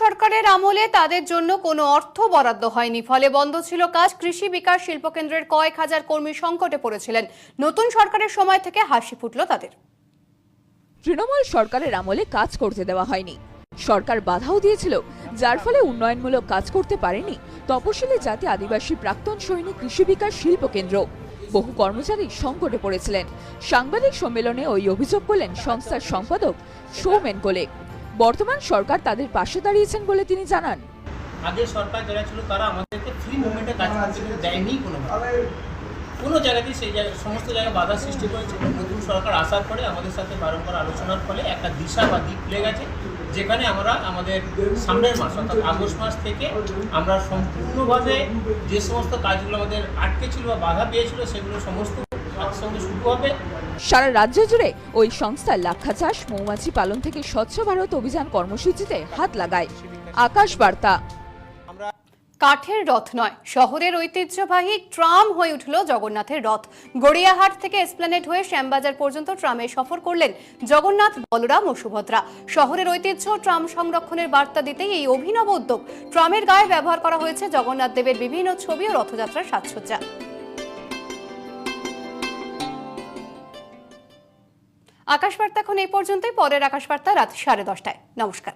সরকারের আমলে তাদের জন্য কোনো অর্থ বরাদ্দ হয়নি, ফলে বন্ধ ছিল কাজ। কৃষি বিকাশ শিল্পকেন্দ্রের কয়েক হাজার কর্মী সংকটে পড়েছিলেন। নতুন সরকারের সময় থেকে হাসি ফুটল তাদের। তৃণমূল সরকারের আমলে কাজ করতে দেওয়া হয়নি, সরকার বাধাও দিয়েছিল, যার ফলে উন্নয়নমূলক কাজ করতে পারেনি তপশিলি জাতি আদিবাসী প্রাক্তন সৈনিক কৃষি বিকাশ শিল্পকেন্দ্র। বহু কর্মচারী সংকটে পড়েছিলেন। সাংবাদিক সম্মেলনে ওই অভিযোগ করলেন সংস্থার সম্পাদক সৌমেন কোলে। বর্তমান সরকার তাদের পাশে দাঁড়িয়েছেন বলে তিনি জানান। আগে সরকার যারা ছিল তারা আমাদেরকে ফ্রি মুভমেন্টে কাজ করতে দেয়নি, কোনো জায়গাতেই সেই সমস্ত জায়গায় বাধা সৃষ্টি করেছে। নতুন সরকার আসার পরে আমাদের সাথে বারংবার আলোচনার ফলে একটা দিশা বা দিক খুলে গেছে, যেখানে আমরা আমাদের সামনের মাস অর্থাৎ আগস্ট মাস থেকে আমরা সম্পূর্ণভাবে যে সমস্ত কাজগুলো আমাদের আটকে ছিল বা বাধা পেয়েছিল সেগুলো সমস্ত একসঙ্গে শুরু হবে। সারা রাজ্য জুড়ে ওই সংস্থা লাক্ষা চাষ, মৌমাছি পালন থেকে স্বচ্ছ ভারত অভিযান কর্মসূচিতে হাত লাগায়। আকাশ বার্তা। কাঠের রথ নয়, শহরের ঐতিহ্যবাহী ট্রাম হয়ে উঠল জগন্নাথের রথ। গড়িয়াহাট থেকে এসপ্ল্যানেড হয়ে শ্যামবাজার পর্যন্ত ট্রামে সফর করলেন জগন্নাথ, বলরাম ও সুভদ্রা। শহরের ঐতিহ্য ট্রাম সংরক্ষণের বার্তা দিতেই এই অভিনব উদ্যোগ। ট্রামের গায়ে ব্যবহার করা হয়েছে জগন্নাথ দেবের বিভিন্ন ছবি ও রথযাত্রার সাজসজ্জা। আকাশবার্তা এখন এই পর্যন্তই। পরের আকাশবার্তা রাত 10:30। নমস্কার।